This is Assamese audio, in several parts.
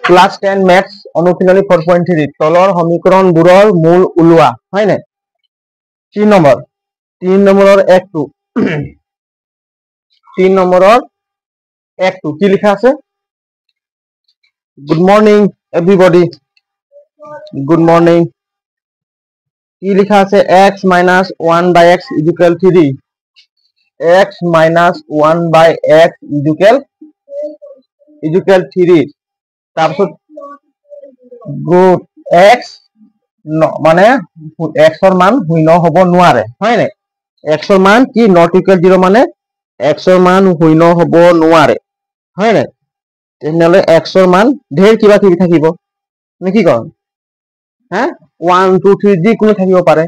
ক্লাস 10 ম্যাথছ অনুশীলনী 4.3 তলৰ সমীকৰণবোৰৰ মূল উলোৱা হয় নাই 3 নম্বৰৰ 1 3 নম্বৰৰ 1 কি লিখা আছে good morning everybody good morning কি লিখা আছে x minus 1 by x equal 3 x minus 1 by x equal 3 তাৰপিছত গুড x মানে x ৰ মান শূন্য হ'ব নোৱাৰে হয় নাই x ৰ মান কি not equal 0 মানে x ৰ মান শূন্য হ'ব নোৱাৰে হয় নাই তেনেহলে x ৰ মান ঢেৰ কিবা কিবি থাকিব নে কি কম হ্যাঁ 1 2 3 যি কোনো থাকিব পাৰে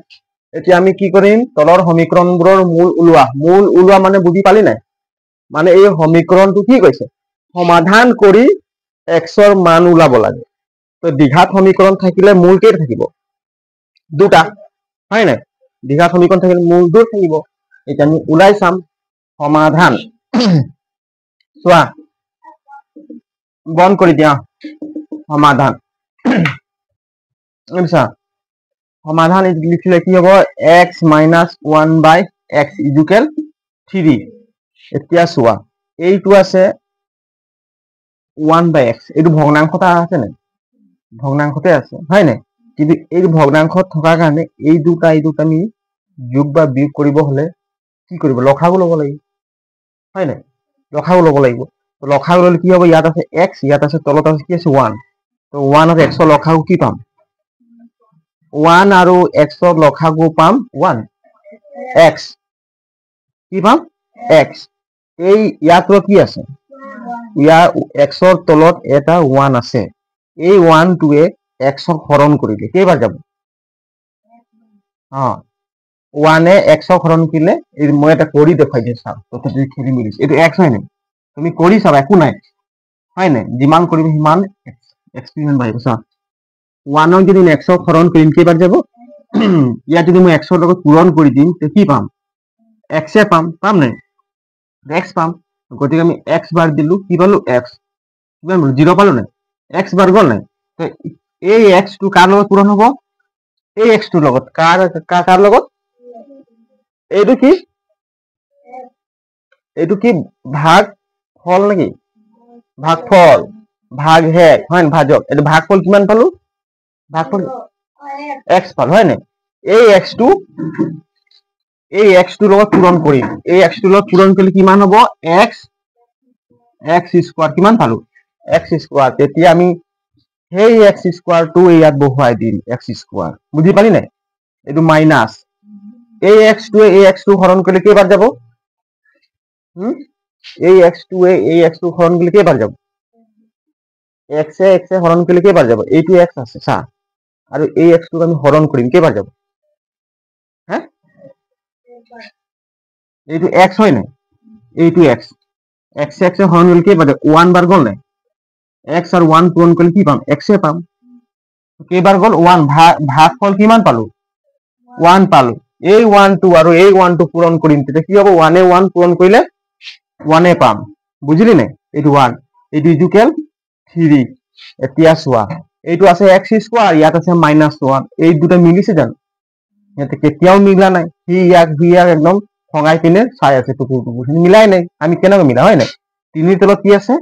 এতিয়া আমি কি কৰিম তলৰ সমীকৰণবোৰৰ মূল উলোৱা মানে বুজি পালি নাই মানে এই সমীকৰণটো কি কৈছে সমাধান কৰি x ৰ মান উলাব লাগে তো দ্বিঘাত সমীকৰণ থাকিলে মূল কেই থাকিব দুটা হয় নাই দ্বিঘাত সমীকৰণ থাকিলে মূল দুটা থাকিব এটা আমি উলাই চাম সমাধান চোৱা বন্ধ কৰি দিয়া সমাধান এমসা সমাধান লিখিলে কি হ'ব x minus 1 by x equal 3 এতিয়া চোৱা এইটো আছে 1 by x এইটো ভগ্নাংশটা আছে নে ভগ্নাংশতে আছে হয় নাই কিন্তু এই ভগ্নাংশত থকাৰ কাৰণে এই দুটা আমি যোগ বা বিয়োগ কৰিব হলে কি কৰিব লখাগু ল'ব লাগিব হয় নাই লখাগু ল'ব লাগিব তো লখাগু ল'লে কি হ'ব ইয়াত আছে x ইয়াত আছে তলত আছে কি আছে 1 তো 1 আৰু x ৰ লখাগু কি পাম 1 আৰু x ৰ লখাগু পাম 1 x কি পাম x এই ইয়াত কি আছে ইয়াৰ x ৰ তলত এটা 1 আছে এই 1 টোৱে x ক হৰণ কৰিলে কেইবাৰ যাব 1 এ x ক হৰণ কৰিলে এই মই এটা কৰি দেখাই দিম চাও তথাপি খেলি মিলিছে এইটো x হয় নাই তুমি কৰি চাবা একো নাই হয় নাই যিমান কৰিবি সিমান এক্সপেৰিমেন্ট বাঢ়িব চা 1 ক যদি x ক হৰণ কৰিম কেইবাৰ যাব ইয়াত যদি মই x ৰ লগত পূৰণ কৰি দিম তে কি পাম x এ পাম নাই x পাম গতিকে আমি x বাৰ দিলু কি পালো x কিমান 0 পালো নাই x বাৰ গল নাই তো এই x টো কাৰ লগত পূৰণ হ'ব এই x টোৰ লগত কাৰ লগত এইটো কি ভাগ ফল নেকি ভাগ ফল ভাগ হে হয় ভাজক এইটো ভাগ ফল কিমান পালো ভাগ ফল x পালো হয় নাই এই x টোৰ লগত পূৰণ কৰিম এই x টোৰ লগত পূৰণ কৰিলে কিমান হ'ব x স্কয়াৰ কিমান পালো x স্কয়াৰ তেতিয়া আমি সেই x স্কয়াৰ টো ইয়াত বহুৱাই দিম x স্কয়াৰ বুজি পালি নাই এটো মাইনাস এই x টোৱে এই x টো হৰণ কৰিলে কেইবাৰ যাব এই x টোৱে এই x টো হৰণ কৰিলে কেইবাৰ যাব x এ হৰণ কৰিলে কেইবাৰ যাব এইটো x আছে চা আৰু এই x টোক আমি হৰণ কৰিম কেইবাৰ যাব হ্যাঁ এইটো x হয় নাই এইটো x x এ হৰণ কৰিলে কেইবাৰ যাব 1 বাৰ গল নাই x আৰু 1 পূৰণ কৰিলে কি পাম x এ পাম কেইবাৰ গল 1 ভাগ ফল কিমান পালো 1 পালো এই 1 টো আৰু এই 1 টো পূৰণ কৰিম তেতিয়া কি হ'ব 1 এ 1 পূৰণ কৰিলে 1 এ পাম বুজিলি নাই এইটো 1 এইটো ইকুৱেল 3 এতিয়া চোৱা এইটো আছে x স্কয়াৰ ইয়াত আছে -1 এই দুটা মিলিছে জানো ইয়াতে কেতিয়াও মিলা নাই সি ইয়াক একদম খঙাই পিনে চাই আছে টুকুৰ মিলাই নাই আমি কেনেকৈ মিলা হয় নাই 3 তলত কি আছে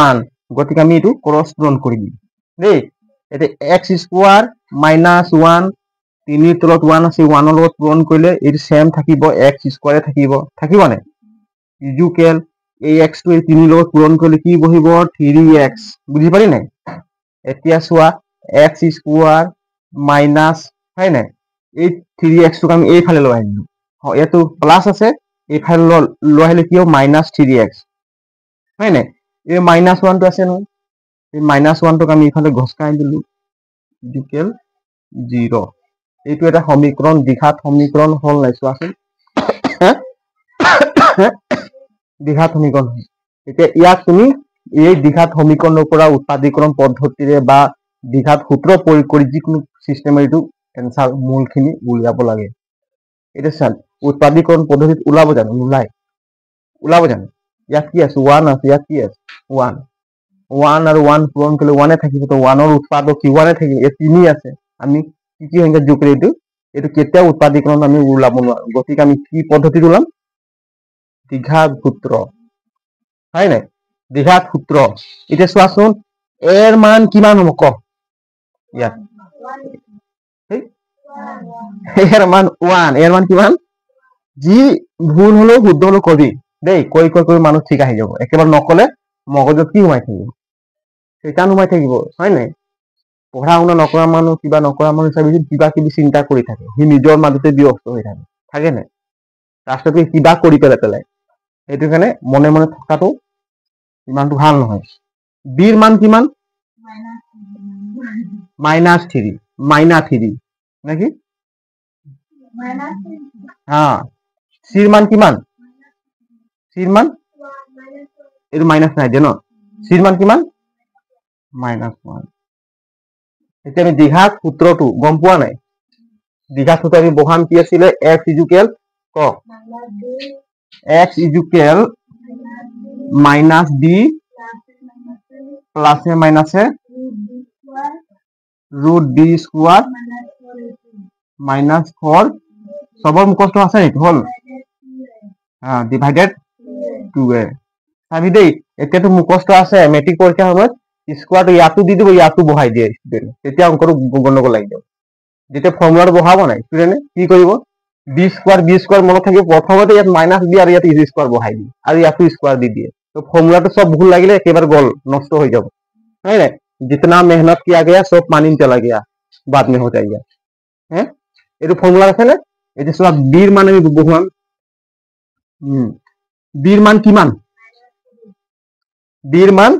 1 গতিকে আমি এইটো ক্ৰস পূৰণ কৰি দিম দেই এতে x স্কয়াৰ -1 3 তলত 1 আছে 1 ৰ লগত পূৰণ কৰিলে এই সেম থাকিব x স্কয়াৰে থাকিব নাই ইকুৱেল এই x টো এই 3 লগত পূৰণ কৰিলে কি বহিব 3x বুজি পালি নাই এতিয়া চোৱা x স্কয়াৰ মাইনাস হয় নাই এই 3x টোক আমি এই ফালে লৈ আনিলো এটো প্লাস আছে এই ফালে লৈ আহিলে কি হ'ব -3x হয় নাই এই -1 টো আছে নহয় এই -1 টোক আমি ইফালে ঘসকাই দিলু ইকুৱেল 0 এইটো এটা সমীকৰণ দ্বিঘাত সমীকৰণ হল নাই চোৱাচোন দ্বিঘাত সমীকৰণ এতিয়া ইয়াত তুমি এই দ্বিঘাত সমীকৰণৰ পৰা উৎপাদীকৰণ পদ্ধতিৰে বা দ্বিঘাত সূত্ৰ প্ৰয়োগ কৰি যিকোনো সিস্টেমে এইটো এনসাৰ মূলখিনি উলিয়াব লাগে এটা চাল উৎপাদীকৰণ পদ্ধতিত ওলাব জানো ইয়াত কি আছে 1 আছে ইয়াত কি আছে 1 1 আৰু 1 পূৰণ কৰিলে 1 থাকিব তো 1 ৰ উৎপাদক কি 1 থাকিব এই 3 আছে আমি কি সংখ্যা যোগ কৰি এইটো কেতিয়াও উৎপাদীকৰণ আমি ওলাব নোৱাৰো গতিকে আমি কি পদ্ধতিত ওলাম দ্বিঘাত সূত্ৰ হয় নাই দ্বিঘাত সূত্ৰ এতিয়া চোৱাচোন এৰ মান কিমান হ'ব ক ইয়াত এর মান 1 এর মান কিমান যি ভুল হলেও শুদ্ধ হলেও কবি দেই কৈ মানুহ ঠিক আহি যাব একেবাৰে নকলে মগজত কি সোমাই থাকিব সেইকাৰণ সোমাই থাকিব হয় নাই পঢ়া শুনা নকৰা মানুহ কিবা নকৰা মানুহ চাবিচোন কিবা কিবি চিন্তা কৰি থাকে সি নিজৰ মাজতে ব্যস্ত হৈ থাকে নাই ৰাষ্ট্ৰটোৱে কিবা কৰি পেলাই সেইটো কাৰণে মনে মনে থকাটো ইমানটো ভাল নহয় বিৰ মান কিমান -3 নাকি চিৰ মান কিমান চিৰ মান এইটো মাইনাছ নাই দিয়ে ন চিৰ মান কিমান -1 এতিয়া আমি দ্বিঘাত সূত্ৰটো গম পোৱা নাই দ্বিঘাত সূত্ৰ আমি বহাম কি আছিলে x ইকুৱেল ক x equal -b প্লাছে মাইনাছে √b square -4 সবৰ মুখস্থ আছে নেকি হল ডিভাইডেড 2a চাবি দেই এতিয়াতো মুখস্থ আছে মেট্ৰিক পৰীক্ষাৰ সময়ত স্কোয়াৰটো ইয়াতো দি দিব ইয়াতো বহাই দিয়ে ষ্টুডেণ্ট তেতিয়া অংকটো গণ্ডগোল লাগি যাব যেতিয়া ফৰ্মুলাটো বহাব নাই ষ্টুডেণ্টে কি কৰিব b স্কোয়াৰ মনত থাকিব প্ৰথমতে ইয়াত -b আৰু ইয়াত ইজ স্কোয়াৰ বহাই দিয়ে আৰু ইয়াতো স্কোয়াৰ দি দিয়ে তো ফৰ্মুলাটো সব ভুল লাগিলে একেবাৰে গল নষ্ট হৈ যাব है ना जितना मेहनत किया गया सब पानी में चला गया बाद में हो जाएगा है ये फॉर्मूला আছে না এই যে সব বীর মান আমি বহুয়াম বীর মান কিমান বীর মান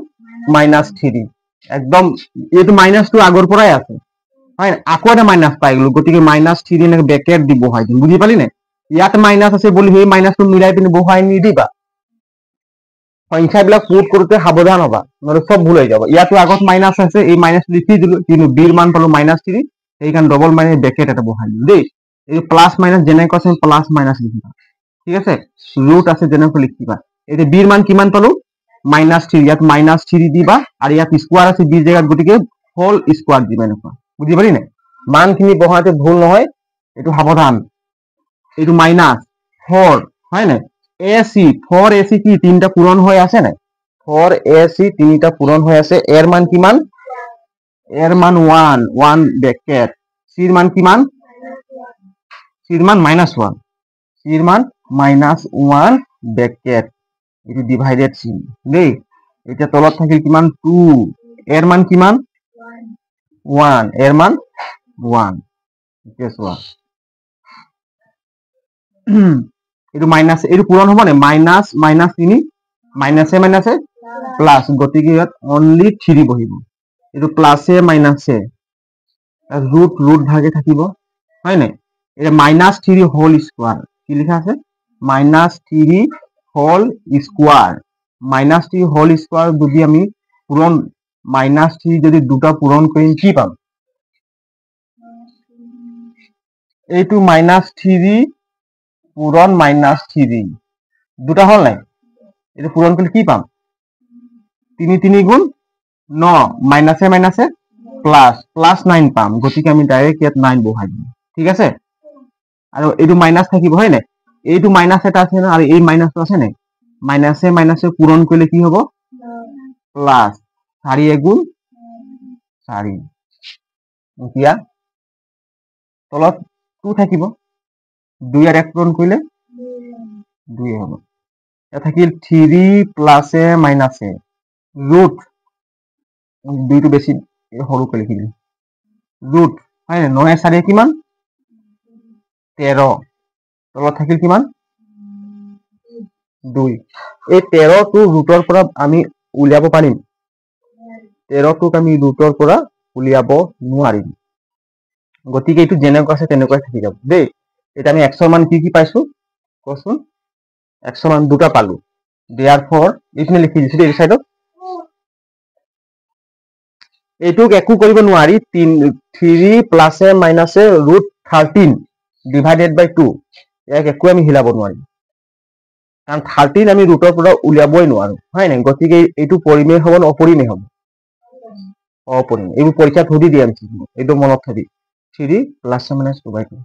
-3 একদম এইটো -2 আগৰ পৰাই আছে হয় আকৌ এটা মাইনাস পাই গলো গতিকে -3 এনে ব্ৰেকেট দি বহাই দিম বুজি পালি নে ইয়াত মাইনাস আছে বুলি সেই মাইনাসটো মিলাই পিনে বহাই নিদিবা সংখ্যাবিলাক পুট কৰোতে সাৱধান হবা নহলে সব ভুল হৈ যাব ইয়াতো আগত মাইনাস আছে এই মাইনাস লিখি দিলো কিন্তু বিৰ মান পালো -3 এইখান ডবল মাইনাস ব্ৰেকেট এটা বহাই দিলো দেই এই প্লাস মাইনাস যেনেকৈ আছে প্লাস মাইনাস লিখিবা ঠিক আছে ৰুট আছে যেনেকৈ লিখিবা এই বিৰ মান কিমান পালো -3 ইয়াত -3 দিবা আৰু ইয়াত স্কোয়াৰ আছে বি জায়গাত গতিকে হোল স্কোয়াৰ দিবা এনেকুৱা বুজি পালি নে মানখিনি বহাতে ভুল নহয় এটো সাৱধান এটো -4 হয় না এসি 4ac কি তিনটা পূরণ হয়ে আছে না 4ac তিনটা পূরণ হয়ে আছে এর মান কিমান এর মান 1 ব্র্যাকেট সির মান কিমান সির মান -1 সির মান -1 ব্র্যাকেট এটো ডিভাইডেড সি দেই এটা তলত থাকিল কিমান 2 এর মান কিমান 1 এর মান 1 গেস 1 এটো মাইনাস এটো পূরণ হ'ব না -3 মাইনাসে মাইনাসে প্লাস গতিকে ইয়াত অনলি 3 বহিব এটো প্লাসে মাইনাসে ৰুট ভাগে থাকিব হয় নাই এটা -3 হোল স্কয়ার কি লেখা আছে -3 হোল স্কয়ার -3 হোল স্কয়ার যদি আমি পূরণ -3 যদি দুটা পূরণ কৰিম কি পাম এইটো -3 পূরণ -3 দুটা হল নাই এটা পূরণ করলে কি পাম 3 গুণ 9 মাইনাসে মাইনাসে প্লাস 9 পাম গতিকে আমি ডাইরেক্ট ইয়াত 9 বহাই দিম ঠিক আছে আৰু এইটো মাইনাস থাকিব হয় নাই এইটো মাইনাস এটা আছে না আৰু এই মাইনাসটো আছে নাই মাইনাসে মাইনাসে পূরণ করলে কি হ'ব প্লাস 4 গুণ 4 এতিয়া তলত 2 থাকিব 2 আর 1 পূরণ করলে 2 হবে এটা থাকিল 3 প্লাসে মাইনাসে ৰুট 2 টো বেশি সৰু কৰি লিখি দিম ৰুট হয় না 9 4 কিমান 13 তলত থাকিল কিমান 2 এই 13 টো ৰুটৰ পৰা আমি উলিয়াব পাৰিম 13 টোক আমি ৰুটৰ পৰা উলিয়াব নোৱাৰিম গতিকে এইটো যেনেকৈ আছে তেনেকৈ থাকি যাব দেই এটা আমি x ৰ মান কি পাইছো কোন x ৰ মান দুটা পালো therefore এইখিনি লিখি দিছো এই সাইডত এইটোক একো কৰিব নোৱাৰি 3 প্লাসে মাইনাসে √13 ডিভাইডেড বাই 2 এক একো আমি হিলাব নোৱাৰি কাৰণ 13 আমি ৰুটৰ পৰা উলিয়াবই নোৱাৰো হয় নাই গতিকে এইটো পৰিমেয় হ'ব নে অপৰিমেয় হ'ব অপৰিমেয় এইবোৰ পৰীক্ষাত সুধি দিয়ে এইটো মনত থবি 3 প্লাছ মাইনাছ 2/2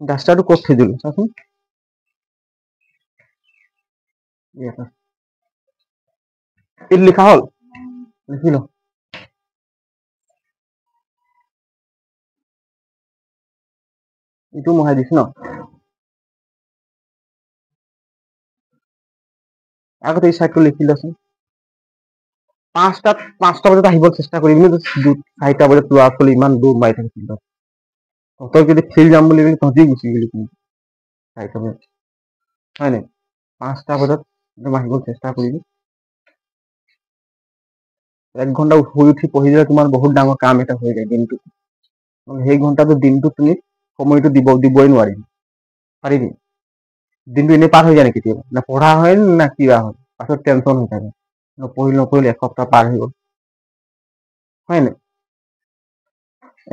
ডাষ্টাৰটো ক'ত থৈ দিলো চাচোন এইটো লিখা হ'ল লিখি ল এইটো মহাই দিছ ন আগতে এই সাইডটো লিখি লচোন 5টা বজাত আহিব চেষ্টা কৰিবি 4টা বজাত লোৱা ফলে ইমান দূৰ মাৰি থাকি তই যদি ফিল্ড যাম বুলি কলি তহঁতি গুচি গলি 4টা বজাত হয় নাই 5টা বজাত আহিব চেষ্টা কৰিবি 1 ঘণ্টা শুই উঠি পঢ়িলে তোমাৰ বহুত ডাঙৰ কাম এটা হৈ যায় দিনটো সেই ঘণ্টাটো দিনটো তুমি সময়টো দিবই নোৱাৰিম পাৰিবি দিনটো এনে পাৰ হৈ যায় কেতিয়াবা না পঢ়া হয় না কিবা হয় পাছত টেনচন হৈ থাকে নপঢ়িলে এসপ্তাহ পাৰ হৈ গ'ল হয় নাই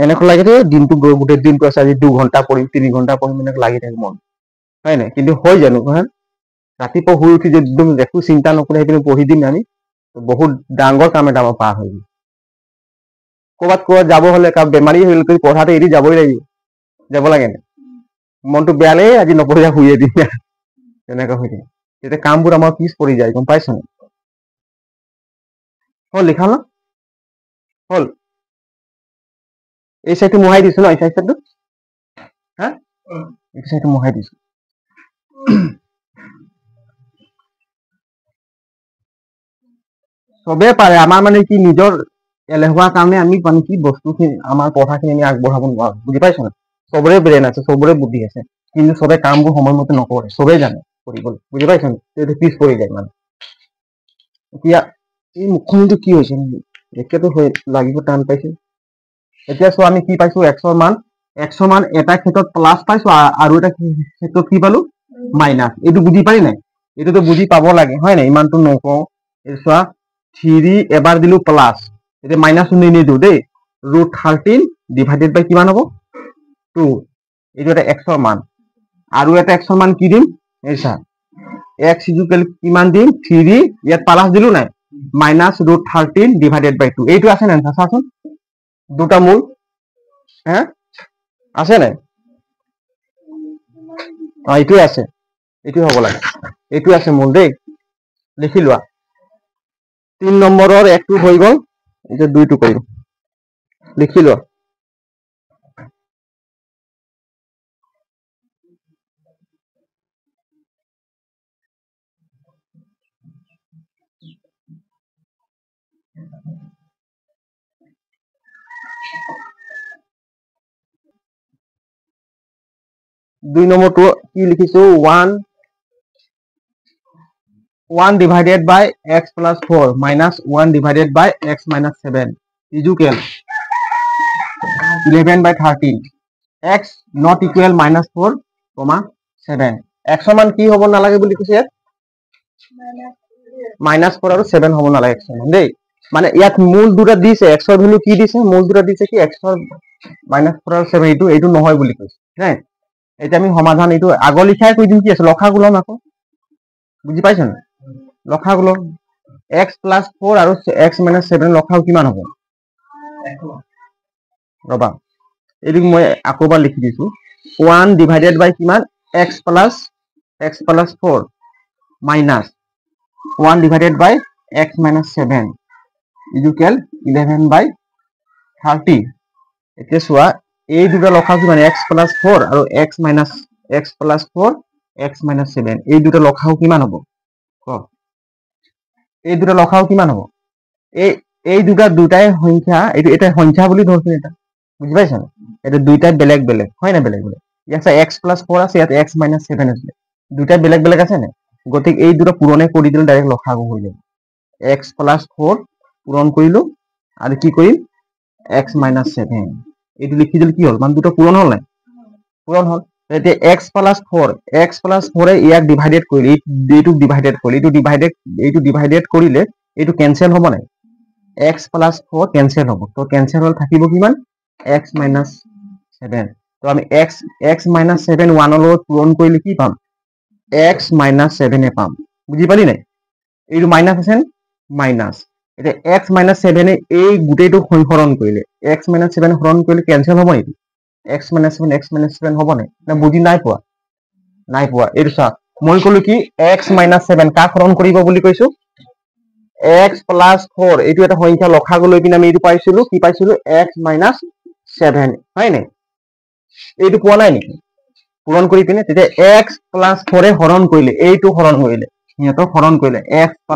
এনেকুৱা লাগে দিনটো গোটেই দিনটো আছে আজি 2 ঘণ্টা পঢ়িম 3 ঘণ্টা পঢ়িম এনেকৈ লাগি থাকে মন হয় নাই কিন্তু হৈ জানো হয় ৰাতিপুৱা শুই উঠি যদি একদম একো চিন্তা নকৰি সেইপিনে পঢ়ি দিম আমি বহুত ডাঙৰ কাম এটা আমাৰ পাৰ হৈ গ'ল ক'ৰবাত যাব হ'লে বেমাৰী হ'লে তুমি পঢ়াটো এৰি যাবই লাগিব যাব লাগে নে মনটো বেয়া লাগে আজি নপঢ়িলে শুয়ে দিম তেনেকুৱা হৈ থাকে তেতিয়া কামবোৰ আমাৰ পিছ পৰি যায় গম পাইছ হ'ল লিখা ন হ'ল এই চাইডটো মোহাই দিছো ন এই চাইডটো হা এই চাইডটো মোহাই দিছো চবে পাৰে আমাৰ মানে কি নিজৰ এলেহুৱা কাৰণে আমি মানে কি বস্তুখিনি আমাৰ পঢ়াখিনি আমি আগবঢ়াব নোৱাৰো বুজি পাইছ না চবৰে ব্ৰেইন আছে চবৰে বুদ্ধি আছে কিন্তু চবে কামবোৰ সময়মতে নকৰে চবেই জানে কৰিবলৈ বুজি পাইছ এইটো পিছ পৰি যায় মানে এতিয়া এই মুখখনটো কি হৈছে একেতো লাগিব টান পাইছে এতিয়া চোৱা আমি কি পাইছো এক্সৰ মান এটা ক্ষেত্ৰত প্লাছ পাইছো আৰু এটা ক্ষেত্ৰত কি পালো মাইনাছ এইটো বুজি পাৰি নাই এইটোতো বুজি পাব লাগে হয় নাই ইমানটো নকওঁ চোৱা 3 এবাৰ দিলো প্লাছ এতিয়া মাইনাছ নিদিওঁ দেই √13 ডিভাইডেড বাই কিমান হ'ব 2 এইটো এটা এক্সৰ মান আৰু এটা এক্সৰ মান কি দিম এই চা x ইকুৱেল কিমান দিম 3 ইয়াত প্লাছ দিলো নাই মাইনাছ √13 ডিভাইডেড বাই 2 এইটো আছে নাই চাচোন দুটা মূল হে আছে নাই এইটোৱে আছে এইটো হ'ব লাগে এইটো আছে মূল দেই লিখি লোৱা 3 নম্বৰৰ 1টো হৈ গ'ল এতিয়া 2টো কৰিম লিখি লোৱা দুই নম্বৰটো কি লিখিছো 1 divided by x plus 4 minus 1 divided by x minus 7 is equal 11 by 13 x not equal minus 4 comma 7 x মান কি হ'ব নালাগে বুলি কৈছে ইয়াত minus 4 আৰু 7 হ'ব নালাগে x মান দেই মানে ইয়াত মূল দুটা দিছে x ৰ ভ্যালু কি দিছে মূল দুটা দিছে কি x ৰ minus 4 আৰু 7 এইটো নহয় বুলি কৈছে নাই এটা আমি সমাধান এইটো আগৰ লিখাই কৈ দিম কি আছে লখাগু লম আকৌ বুজি পাইছ না লখাগু লম x plus 4 আৰু x minus 7 লখাগু কিমান হ'ব ৰবা এইটো মই আকৌবাৰ লিখি দিছো 1 divided by কিমান x plus 4 minus 1 divided by x minus 7 is equal 11 by 30 এতিয়া চোৱা এই দুটা লখাগু মানে x plus 4 আৰু x plus 4 x minus 7 এই দুটা লখাগু কিমান হ'ব এই দুটা লখাগু কিমান হ'ব এই দুটাই সংখ্যা এটা সংখ্যা বুলি ধৰছো এটা বুজি পাইছ এটা দুইটাই বেলেগ বেলেগ হয় না বেলেগ বেলেগ ইয়াত x plus 4 আছে ইয়াত x minus 7 আছে দুইটাই বেলেগ বেলেগ আছে না গতিকে এই দুটা পূৰণে কৰি দিলে ডাইৰেক্ট লখাগু হৈ যাব x plus 4 পূৰণ কৰিলো আৰু কি কৰিম x minus 7 এইটো লিখি দিলে কি হ'ল মান দুটো পূৰণ হ'ল নাই পূৰণ হ'ল এতিয়া x plus 4 এ ইয়াক ডিভাইডেড কৰিলে এইটো ডিভাইডেড কৰিলে এইটো কেনসেল হ'ব নাই x plus 4 কেনসেল হ'ব তো কেনসেল হ'ল থাকিব কিমান x minus 7 তো আমি x minus 7 1 ৰ লগত পূৰণ কৰিলে কি পাম x - 7 পাম বুজি পালি নাই এইটো মাইনাস আছে মাইনাস এটা x - 7 এই গুটেটো হৰণ কৰিলে x - 7 হৰণ কৰিলে ক্যান্সেল হ'ব নেকি x - 7 x - 7 হ'ব না বুজি নাই পোৱা এইটো চা মই কলো কি x - 7 কাক হৰণ কৰিব বুলি কৈছো x + 4 এইটো এটা সংখ্যা লখাগু লৈ পিনে আমি এইটো পাইছিলো কি পাইছিলো x - 7 হয় নাই এইটো পোৱা নাই নেকি পূৰণ কৰি পিনে তেতিয়া x + 4 হৰণ কৰিলে এইটো হৰণ কৰিলে সিহঁতক হৰণ কৰিলে x +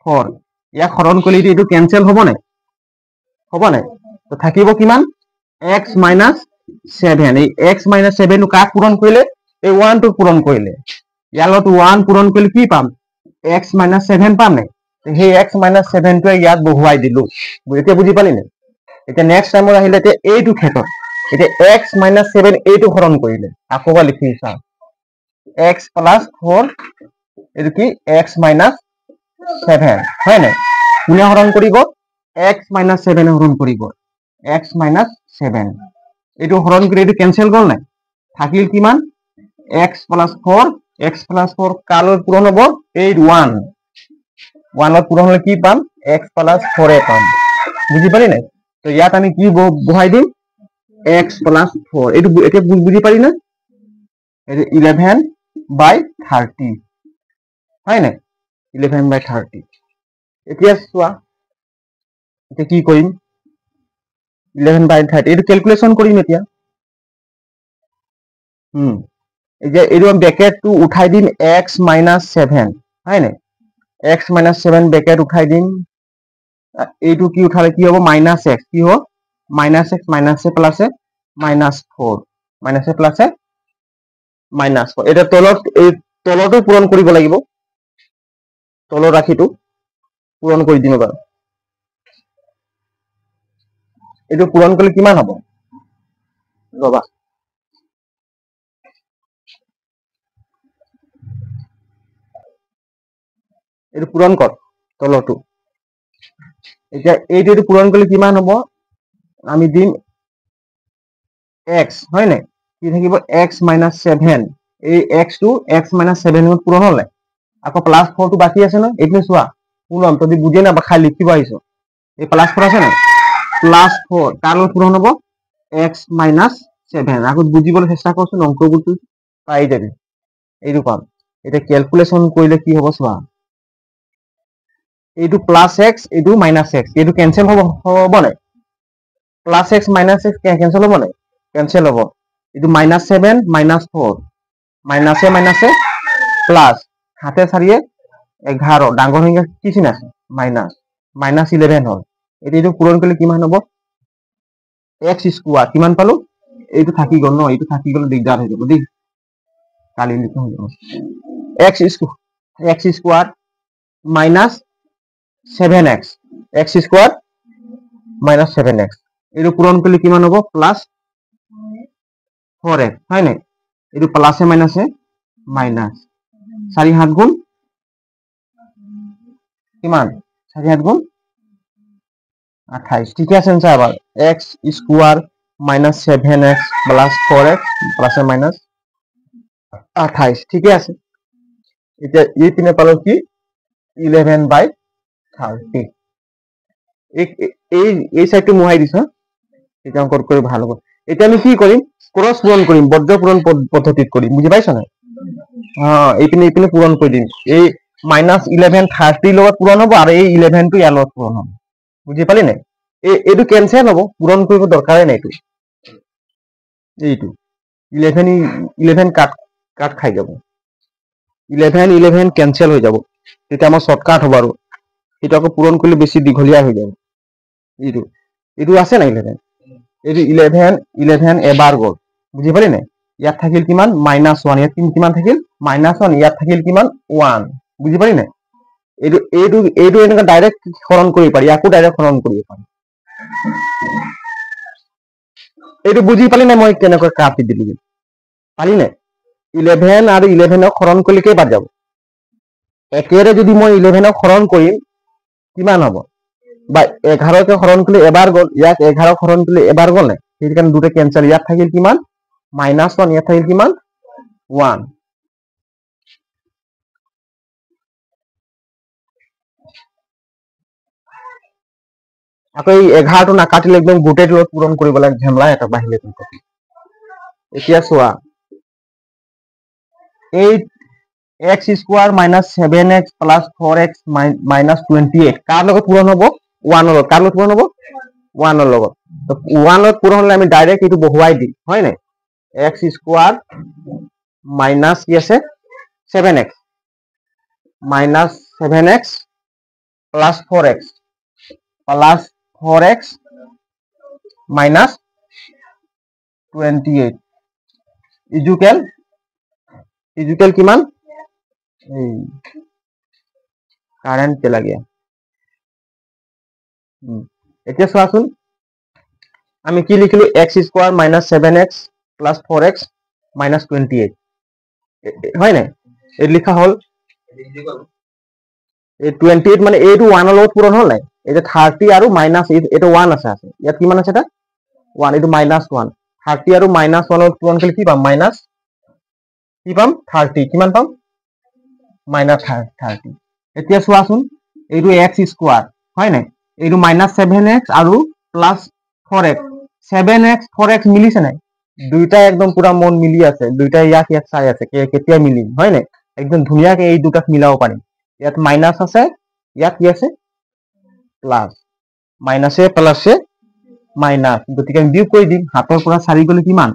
4 ইয়াক হৰণ কৰিলে এইটো ক্যান্সেল হ'ব নাই তো থাকিব কিমান x - 7 এই x - 7 টো কাক পূৰণ কৰিলে এই 1 টো পূৰণ কৰিলে ইয়াৰ লগত 1 পূৰণ কৰিলে কি পাম x - 7 পাম নাই সেই x - 7 টো ইয়াত বহুৱাই দিলো এতিয়া বুজি পালি নাই এতিয়া নেক্সট টাইমত আহিলে এতিয়া এইটো ক্ষেত্ৰত এতিয়া x - 7 এইটো হৰণ কৰিলে আকৌ লিখি চা x + 4 এইটো কি x - 7 হয় নাই কোনে হৰণ কৰিব x - 7 হৰণ কৰিব x - 7 এইটো হৰণ কৰি এইটো ক্যান্সেল গল নাই থাকিল কিমান x + 4 x + 4 কালৰ পূৰণ হ'ব 1 1 পূৰণ হলে কি পাম x + 4 পাম বুজি পালি নাই তো ইয়াত আমি কি বহাই দিম x + 4 এইটো এতিয়া বুজি পালি না এটা 11/30 হয় নাই 11/30 এতিয়া চোৱা এতিয়া কি কৰিম 11/30 এইটো ক্যালকুলেশন কৰিম এতিয়া এতিয়া এইটো ব্ৰেকেটটো উঠাই দিম x - 7 হয় নাই x - 7 ব্ৰেকেট উঠাই দিম এইটো কি উঠালে কি হ'ব -x কি হ'ব -x - প্লাস -4 প্লাস -4 এটা তলত এই তলটো পূৰণ কৰিব লাগিব তলৰ ৰাশিটো পূৰণ কৰি দিম বাৰু এইটো পূৰণ কৰিলে কিমান হ'ব ৰবা এইটো পূৰণ কৰ তলটো এতিয়া এইটো পূৰণ কৰিলে কিমান হ'ব আমি দিম x হয় নাই কি থাকিব x - 7 এই x টো x - 7 ত পূৰণ হলে আকৌ +4 টো বাকি আছে ন এইটো চোৱা পূৰণ যদি বুজি না খালি লিখিব আহিছো এই +4 আছে না +4 কার লগত পূরণ হবো x - 7 আকৌ বুজিবলৈ চেষ্টা কৰছোন অংকটো পাই যাবি এইটো পাম এটা ক্যালকুলেশন কৰিলে কি হ'ব চোৱা এইটো +x এইটো -x এইটো ক্যান্সেল হ'ব নাই +x -x ক্যান্সেল হ'ব নাই ক্যান্সেল হ'ব এইটো -7 -4 মাইনাসে মাইনাসে প্লাস হাতে সারিয়ে 11 ডাঙৰ সংখ্যা কি চিন আছে -11 হল এইটো পূৰণ কৰিলে কিমান হ'ব x² কিমান পালো এইটো থাকি গল ন এইটো থাকি গলে দিগদাৰ হৈ যাব দেই কালি লিখো x² -7x x² -7x এইটো পূৰণ কৰিলে কিমান হ'ব +4x হয় নাই এইটো প্লাসে মাইনাসে মাইনাস 4 7 গুণ কিমান 4 7 গুণ 28 ঠিক আছে স্যার আবার x² -7x +4x প্লাসে মাইনাস 28 ঠিক আছে এটা এই পিনে পালো কি 11/30 এই সাইডটো মুহাই দিছ এটা অঙ্ক করে ভালো করে এটা আমি কি করিম ক্রস পূরণ করিম বজ্র পূরণ পদ্ধতিত করিম বুঝি পাইছ না হ্যাঁ এইপিনে পূরণ করে দিম এই -11/30 লগত পূরণ হবো আর এই 11 টো ইয়ার লগত পূরণ হবো বুঝি পালি না এইটো ক্যান্সেল হবো পূরণ কৰিব দরকারে নাই এইটো 11 কাট খাই যাব 11 ক্যান্সেল হৈ যাব তেতিয়া আমাৰ শৰ্টকাট হ'ব আৰু এটা আকৌ পূৰণ কৰিলে বেছি দীঘলীয়া হৈ যাব এইটো আছে না 11 এইটো 11 এবাৰ গল বুজি পালি নাই ইয়াত থাকিল কিমান -1 ইয়াত কিমান থাকিল -1 ইয়াত থাকিল কিমান 1 বুজি পালি নাই এইটো এনেকা ডাইরেক্ট হরণ কৰিব পাৰি ইয়াকো ডাইৰেক্ট হৰণ কৰিব পাৰি এইটো বুজি পালি নাই মই কেনেকৈ কাটি দিলো পালি নাই 11 আৰু 11 হৰণ কৰিলে কেইবাৰ যাব একেৰে যদি মই 11 হৰণ কৰিম কিমান হ'ব বা 11 কে হৰণ কৰিলে এবাৰ গল ইয়াক 11 হৰণ কৰিলে এবাৰ গল নাই সেইকাৰণে দুটা ক্যান্সেল ইয়াত থাকিল কিমান -1 ইয়াত থাকিল কিমান 1 আকৌ এই 11টো নাকাটিলে একদম গোটেইটো পূৰণ কৰিব লাগে ঝেমলা এটা বাহিলে কিন্তু এতিয়া চোৱা 8x² - 7x + 4x - 28 কাৰ লগত পূৰণ হ'ব 1 লগত কাৰ লগত পূৰণ হ'ব 1 ৰ লগত তো 1 লগত পূৰণ হ'লে আমি ডাইৰেক্ট এইটো বহুৱাই দিম হয় নাই x² - কি আছে 7x - 7x + 4x - 28 ইজুকেল কিমান কারেন্ট চলা গিয়া এতিয়া চোৱাচোন আমি কি লিখিলো x² - 7x + 4x - 28 হয় নাই এই লিখা হল এই 28 মানে এইটো 1 ৰ লগত পূৰণ হল নাই এই যে 30 আৰু মাইনাস এটা 1 আছে ইয়াত কিমান আছে এটা 1 এইটো -1 30 আৰু -1 লগত পূৰণ কৰিলে কি পাম মাইনাস কি পাম 30 কিমান পাম -30 এতিয়া চোৱাচোন এইটো x² হয় নাই এইটো -7x আৰু +4x 7x 4x মিলিছে নাই দুইটা একদম পুরা মন মিলি আছে দুইটা ইয়াক চাই আছে কেতিয়া মিলিম হয় নাই একদম ধুনীয়াকে এই দুটাক মিলাব পাৰিম ইয়াত মাইনাস আছে ইয়াত কি আছে প্লাস মাইনাসে প্লাসে মাইনাস গতিকে আমি বিয়োগ কৰি দিম হাতৰ পৰা 4 গলে কিমান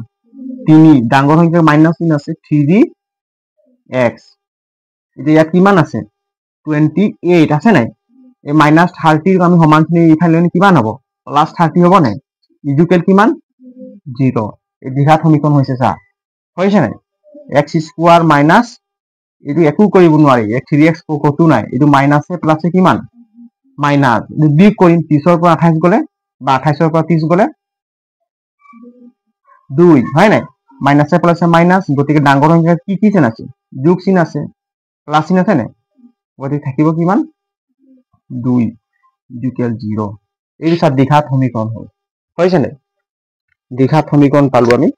3 ডাঙৰ সংখ্যাৰ মাইনাস চিন আছে 3x এতিয়া ইয়াত কিমান আছে 28 আছে নাই এই -30 আমি সমানখিনি ইফালে কিমান হ'ব +30 হ'ব নাই ইজুকেল কিমান 0 এই দ্বিঘাত সমীকৰণ হৈছে চা হৈছে নাই x² মাইনাস এইটো একো কৰিব নোৱাৰি 3x কতো নাই এইটো মাইনাসে প্লাসে কিমান মাইনাস বিয়োগ কৰিম 30 ৰ পৰা 28 গলে বা 28 ৰ পৰা 30 গলে 2 হয় নাই মাইনাসে প্লাসে মাইনাস গতিকে ডাঙৰ সংখ্যা কি চিন আছে যোগ চিন আছে প্লাস চিন আছে নাই গতিকে থাকিব কিমান 2 ইকুয়াল 0 এই সব দ্বিঘাত সমীকরণ হয় হয়েছে না দ্বিঘাত সমীকরণ পালো আমি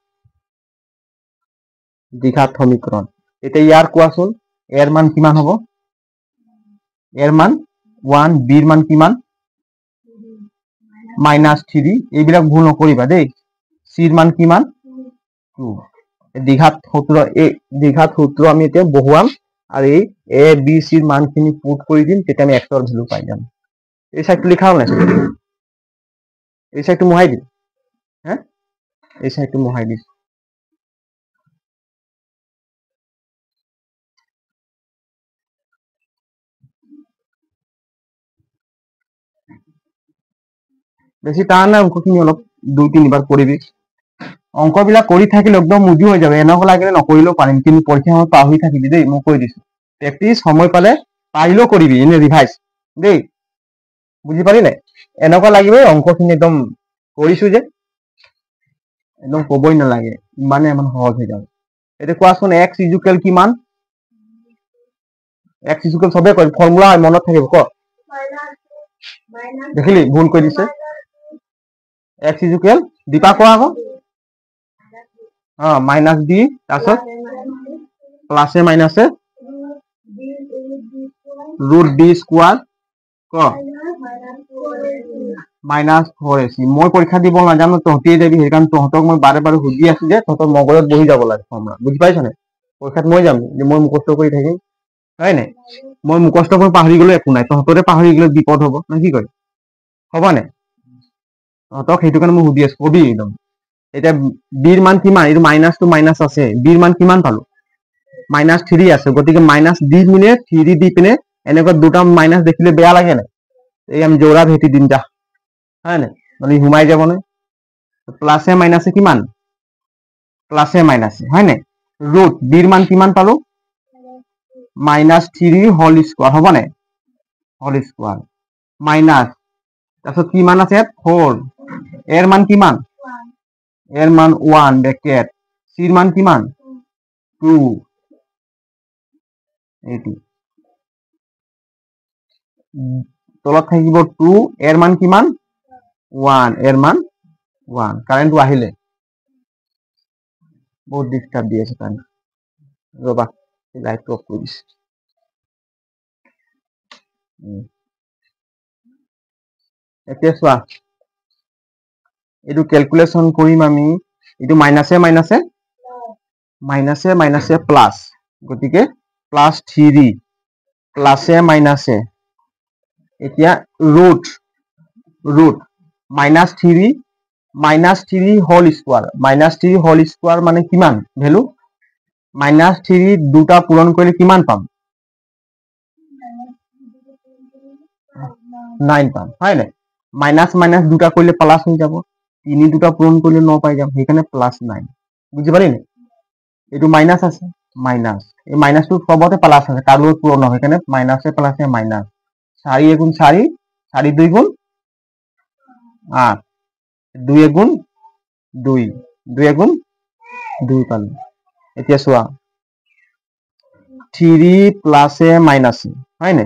দ্বিঘাত সমীকরণ এটা ইয়ার কোয়াছোন এর মান কিমান হবো এর মান 1 বির মান কিমান -3 এইবিলাক ভুল নকৰিবা দেই সিৰ মান কিমান 2 দ্বিঘাত সূত্ৰ আমি এতিয়া বহুৱাম আৰু এই a b c ৰ মানখিনি পুট কৰি দিম তেতিয়া আমি x ৰ ভ্যালু পাই যাম এই সাইডটো লিখা হল না এই সাইডটো মোহাই দিম হ্যাঁ এই সাইডটো মোহাই দিম বেছি টান না অঙ্কখিনি অলপ 2-3 বার কৰিবি অঙ্কবিলাক কৰি থাকিলে একদম মুজি হৈ যাবে এনেকুৱা লাগিলে নকৰিলেও পাৰিম কিন্তু পৰীক্ষা সময়ত পাহৰি থাকিবি দেই মই কৈ দিছো প্ৰেক্টিস সময় পালে পাৰিলেও কৰিবি এনে ৰিভাইজ দেই বুজি পালি নাই এনেকুৱা লাগিব অঙ্কখিনি একদম কৰিছো যে একদম কবই নালাগে ইমানে ইমান সহজ হৈ যাব এটা কোৱাচোন x ইকুয়াল কিমান x ইকুয়াল সবে কয় ফর্মুলা মনত থাকিব ক দেখিলি ভুল কৈ দিছে x ইকুয়াল দীপা কোৱা আকৌ -b তাৰছত প্লাসে মাইনাসে √b² ক -4ac মই পৰীক্ষা দিব নাজানো তহঁতিয়ে যাবি সেইকাৰণে তহঁতক মই বাৰে বাৰে সুধি আছো যে তহঁতৰ মগজত বহি যাব লাগে ফৰ্মুলা বুজি পাইছ নে পৰীক্ষাত মই যাম যে মই মুখস্থ কৰি থাকিম হয় নাই মই মুখস্থ কৰি পাহৰি গলে একো নাই তহঁতৰে পাহৰি গলে বিপদ হ'ব না কি কয় হ'ব নে তহঁতক সেইটো কাৰণে মই সুধি আছো কবি একদম এতিয়া বিৰ মান কিমান এইটো মাইনাস টু মাইনাস আছে বিৰ মান কিমান পালো -3 আছে গতিকে মাইনাস দি পিনে 3 দি পিনে এনেকুৱা দুটা মাইনাস দেখিলে বেয়া লাগে না এই আমি জোড়া ভেটি দিম যা হয় না মানে ঘুমাই যাব না প্লাসে মাইনাসে কিমান প্লাসে মাইনাসে হয় না ৰুট বিৰ মান কিমান পালো -3 হোল স্কয়াৰ হ'ব না হোল স্কয়াৰ মাইনাস তাৰপিছত কিমান আছে 4 এর মান কিমান এর মান 1 ব্র্যাকেট সির মান কিমান 2 এইটো তলত থাকিব 2 এর মান কিমান 1 এর মান 1 কারেন্ট আহিলে বহুত ডিস্টার্ব দি আছে কারেন্ট ৰবা লাইট অফ কৰি দিছে এতিয়া চোৱা এইটো ক্যালকুলেশন কৰিম আমি এইটো মাইনাসে প্লাস গতিকে প্লাস 3 প্লাসে মাইনাসে এতিয়া ৰুট -3 হোল স্কয়াৰ মানে কিমান ভ্যালু -3 দুটা পূৰণ কৰিলে কিমান পাম 9 পাম হয় না মাইনাস মাইনাস দুটা কৰিলে প্লাস হৈ যাব 3 দুটা পূৰণ কৰিলে 9 পাই যাম সেইকাৰণে প্লাস 9 বুজি পালি নে এইটো মাইনাস আছে মাইনাস এই মাইনাসটো সবতে প্লাস আছে তাৰ লগত পূৰণ নহয় সেইকাৰণে মাইনাসে প্লাসে মাইনাস 4 গুণ 4 4 2 গুণ 8 2 গুণ 2 2 গুণ 2 পালো এতিয়া চোৱা 3 প্লাসে মাইনাসে হয় না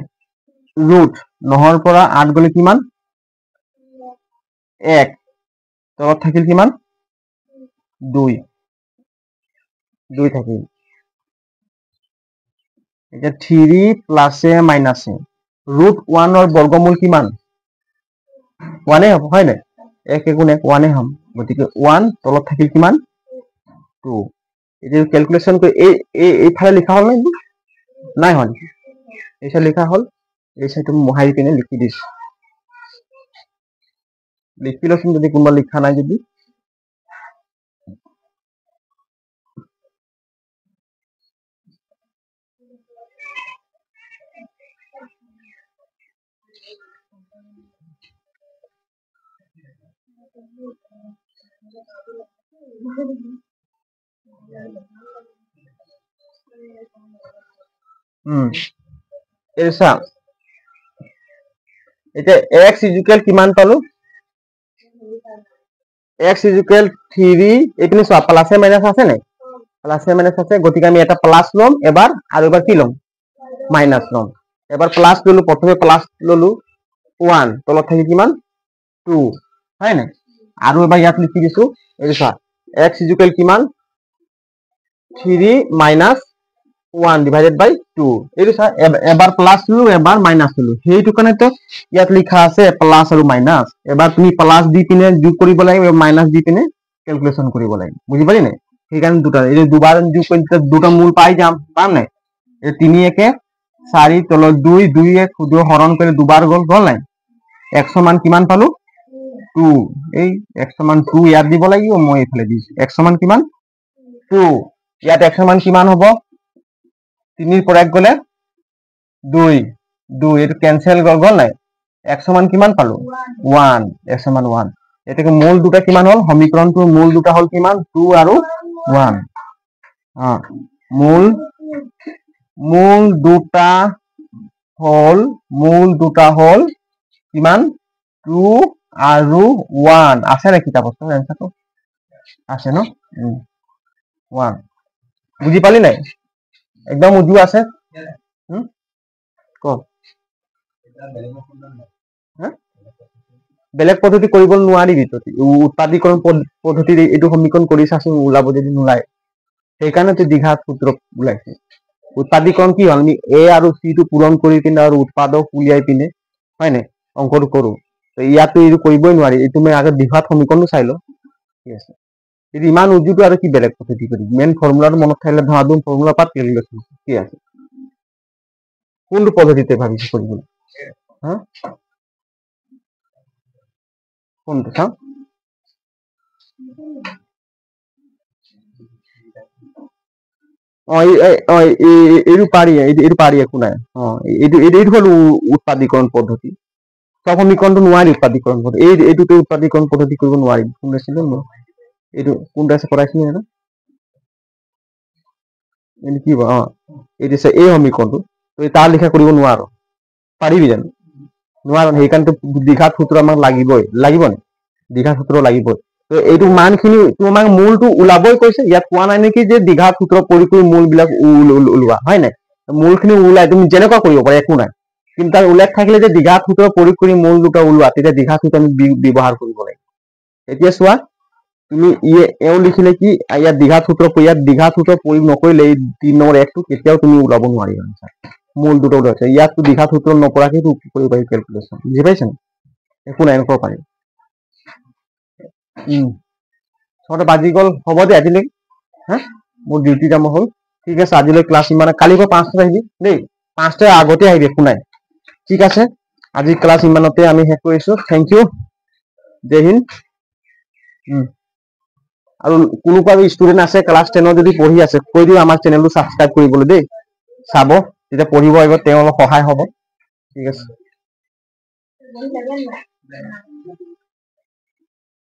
ৰুট 9 পৰা 8 গলে কিমান 1 তলত থাকিল কিমান 2 2 থাকিল এটা 3 প্লাসে মাইনাসে ৰুট 1 ৰ বৰ্গমূল কিমান 1 হ'ব হয় না 1 গুণ 1 1 হম গতিকে 1 তলত থাকিল কিমান 2 এটা ক্যালকুলেশন কৰি এই ফালে লিখা হল নাই হল এইটা লিখা হল এই সাইটো মহাই পিনে লিখি দিছ লিখি লচোন যদি কোনবা লিখা নাই যদি এসা এটা x ইকুয়াল কিমান পালো x ইকুয়াল 3 এখানে সব প্লাসে মাইনাস আছে না প্লাসে মাইনাস আছে গতিকে আমি এটা প্লাস লম এবার আর এবার কি লম মাইনাস লম এবার প্লাস ললু প্রথমে প্লাস ললু 1 তলত থাকি কিমান 2 হয় না আর এবার ইয়াত লিখি দিছো এই সব x ইকুয়াল কিমান 3 মাইনাস 1 ডিভাইডেড বাই 2 এই সব এবার প্লাস ললু এবার মাইনাস ললু সেইটো কারণে তো ইয়াত লিখা আছে প্লাস আর মাইনাস এবার তুমি প্লাস দি পিনে যোগ কৰিব লাগিব মাইনাস দি পিনে ক্যালকুলেশন কৰিব লাগিব বুঝি পালি না সেই কারণে দুটা এই দুবার যোগ করতে দুটা মূল পাই যাম পাম না এই 3 একে 4 তলত 2 2 এ ক্ষুদ্র হরণ করে দুবার গল নাই 100 মান কিমান পালো 2 এই 100 মান 2 ইয়াত দিব লাগিব মই এফালে দিছি 100 মান কিমান 2 ইয়াত 100 মান কিমান হ'ব 3 ৰ পৰা 1 গলে 2 2 এটো ক্যান্সেল গল নাই 100 মান কিমান পালো 1 100 মান 1 এটাকে মূল দুটা কিমান হল সমীকৰণটোৰ মূল দুটা হল কিমান 2 আৰু 1 মূল দুটা হল কিমান 2 আৰু 1 আছে না কিতাপত এনসারটো আছে ন 1 বুজি পালি নাই একদম উজু আছে ক বেলেগ পদ্ধতি কৰিব নোৱাৰিবি উৎপাদীকৰণ পদ্ধতি এইটো সমীকৰণ কৰি চাচোন ওলাব যদি নোলায় সেইকাৰণে তো দ্বিঘাত সূত্ৰ ওলাইছে উৎপাদীকৰণ কি হল আমি a আৰু c টো পূৰণ কৰি পিনে আৰু উৎপাদক উলিয়াই পিনে হয় না অংকটো কৰো তো ইয়াতো এইটো কৰিবই নোৱাৰি এই তুমি আগে দ্বিঘাত সমীকৰণটো চাই ল ঠিক আছে যদি ইমান উজুটো আৰু কি বেলেগ পদ্ধতি কৰি মেন ফৰ্মুলাটো মনত থাকিলে ধৰাধুম ফৰ্মুলা পাত ক্যালকুলেশন কি আছে কোনটো পদ্ধতিতে ভাবিছ কৰিবলৈ হা কোনটো চাও এইটো পাৰি একো নাই এইটো হল উৎপাদীকৰণ পদ্ধতি সব সমীকৰণটো নোৱাৰি উৎপাদীকৰণ পদ্ধতি এইটোতে উৎপাদীকৰণ পদ্ধতি কৰিব নোৱাৰি কোন আছিল এইটো কোনটা আছে কৰাইছিল না এনে কি এইটো এই সমীকৰণটো তই তাৰ লিখা কৰিব নোৱাৰ পাৰিবি জানো নোৱাৰ সেইকাৰণে দ্বিঘাত সূত্ৰ আমাক লাগিব নে দ্বিঘাত সূত্ৰ লাগিবই তো এইটো মানখিনি তোমাক মূলটো ওলাবই কৈছে ইয়াত কোৱা নাই নেকি যে দ্বিঘাত সূত্ৰ কৰি মূল বিলাক ওলোৱা হয় নাই মূলখিনি ওলাই তুমি যেনেকুৱা কৰিব পাৰা একো নাই কিন্তু তাৰ উল্লেখ থাকিলে যে দ্বিঘাত সূত্ৰ প্ৰয়োগ কৰি মূল দুটা ওলোৱা তেতিয়া দ্বিঘাত সূত্ৰ আমি ব্যৱহাৰ কৰিব লাগিব এতিয়া চোৱা তুমি এও লিখিলে কি ইয়াত দ্বিঘাত সূত্ৰ প্ৰয়োগ নকৰিলে এই 3 নম্বৰ 1 টো কেতিয়াও তুমি ওলাব নোৱাৰিবা মূল দুটো ওলাইছে ইয়াত দ্বিঘাত সূত্ৰ নপৰাকে কৰিব পাৰি ক্যালকুলেশন বুজি পাইছা একো নাই নকব পাৰি ছটা বাজি গ'ল হ'ব দে আজিলৈ হা মোৰ ডিউটি টাইম হ'ল ঠিক আছে আজিলৈ ক্লাছ ইমানে কালিৰ পৰা 5টাত আহিবি দেই 5টাৰ আগতে আহিবি একো নাই ঠিক আছে আজি ক্লাছ ইমানতে আমি শেষ কৰিছো থেংক ইউ জয় হিন্দ আৰু কোনোবা ষ্টুডেন্ট আছে ক্লাছ 10 যদি পঢ়ি আছে কৈ দিও আমাৰ চেনেলটো সাবস্ক্ৰাইব কৰিবলৈ দেই চাব তেতিয়া পঢ়িব আহিব তেওঁ অলপ সহায় হ'ব ঠিক আছে